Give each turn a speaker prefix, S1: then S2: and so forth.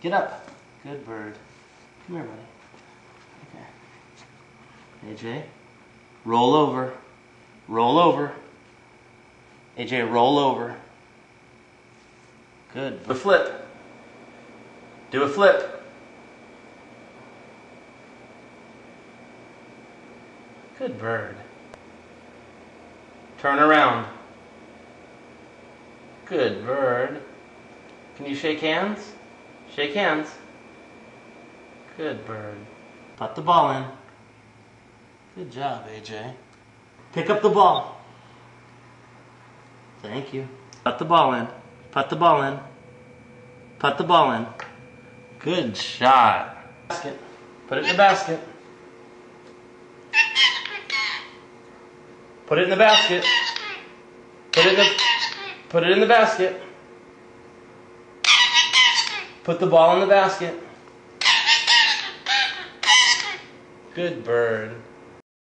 S1: Get up. Good bird. Come here, buddy. Okay. AJ, roll over. Roll over. AJ, roll over. Good. Do a flip. Do a flip. Good bird. Turn around. Good bird. Can you shake hands? Shake hands. Good bird. Put the ball in. Good job, AJ. Pick up the ball. Thank you. Put the ball in. Put the ball in. Put the ball in. Good shot. Basket. Put it in the basket. Put it in the basket. Put it in the basket. Put the ball in the basket. Good bird.